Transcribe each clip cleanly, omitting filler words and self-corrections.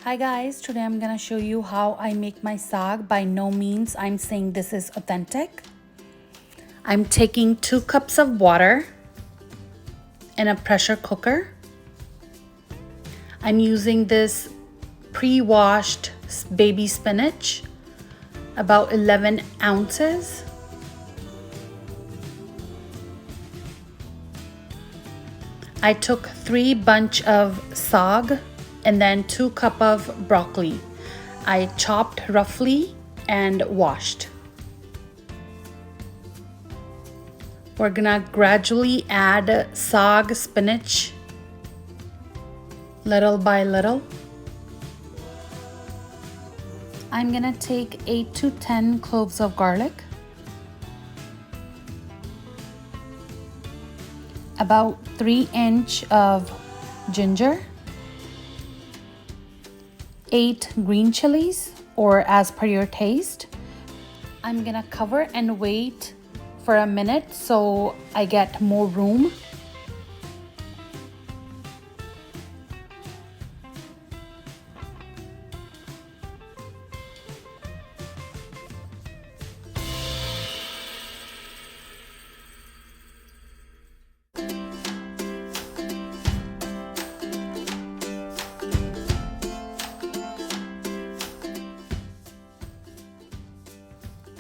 Hi guys, today I'm gonna show you how I make my saag. By no means I'm saying this is authentic. I'm taking 2 cups of water in a pressure cooker. I'm using this pre-washed baby spinach, about 11 ounces. I took 3 bunch of saag and then 2 cup of broccoli. I chopped roughly and washed. We're gonna gradually add saag, spinach, little by little. I'm gonna take 8 to 10 cloves of garlic, about 3-inch of ginger, 8 green chilies, or as per your taste. I'm gonna cover and wait for a minute so I get more room.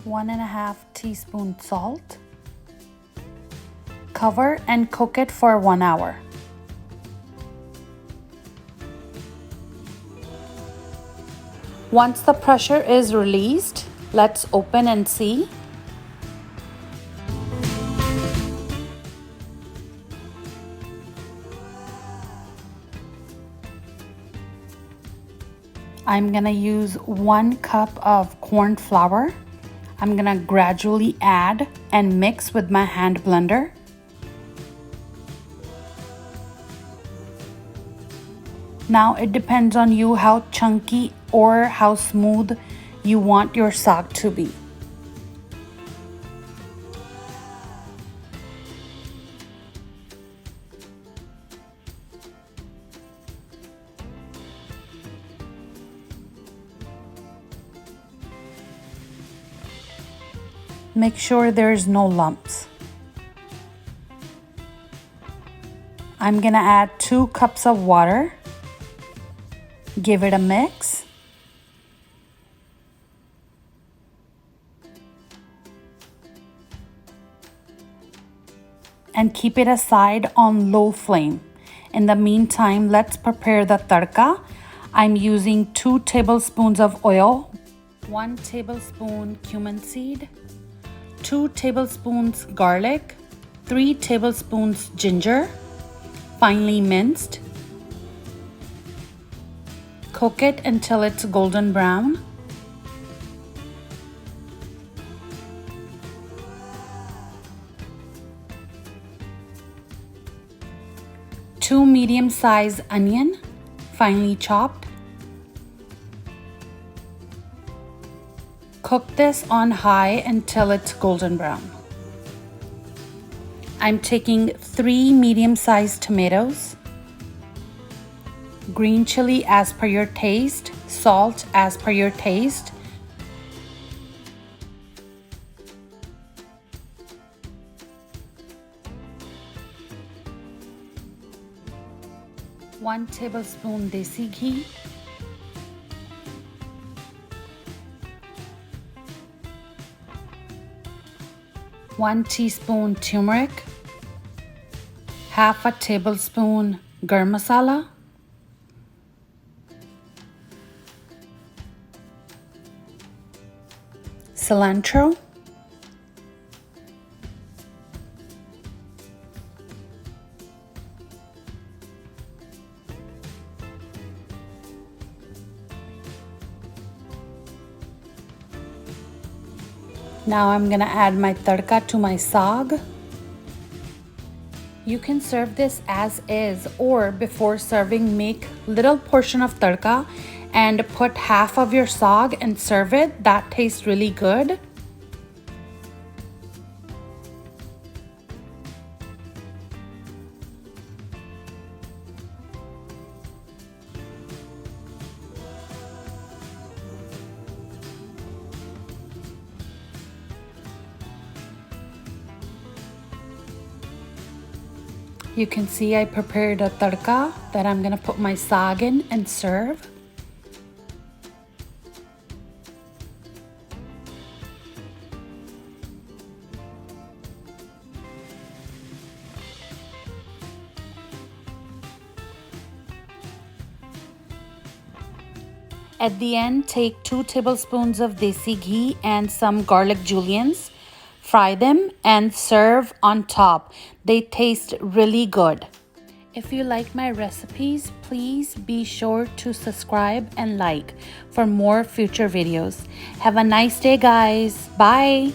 One and a half teaspoon salt. Cover and cook it for 1 hour. Once the pressure is released, let's open and see. I'm gonna use 1 cup of corn flour. I'm gonna gradually add and mix with my hand blender. Now it depends on you how chunky or how smooth you want your saag to be. Make sure there's no lumps. I'm gonna add 2 cups of water. Give it a mix. And keep it aside on low flame. In the meantime, let's prepare the tharka. I'm using 2 tablespoons of oil, 1 tablespoon cumin seed, 2 tablespoons garlic, 3 tablespoons ginger, finely minced. Cook it until it's golden brown. Two medium-sized onion, finely chopped. Cook this on high until it's golden brown. I'm taking 3 medium-sized tomatoes, green chili as per your taste, salt as per your taste. One tablespoon desi ghee. One teaspoon turmeric, half a tablespoon garam masala, cilantro, now I'm gonna add my tharka to my saag. You can serve this as is, or before serving, make little portion of tharka and put half of your saag and serve it. That tastes really good. You can see I prepared a tadka that I'm gonna put my saag in and serve. At the end, take 2 tablespoons of desi ghee and some garlic juliennes. Fry them and serve on top. They taste really good. If you like my recipes, please be sure to subscribe and like for more future videos. Have a nice day, guys. Bye.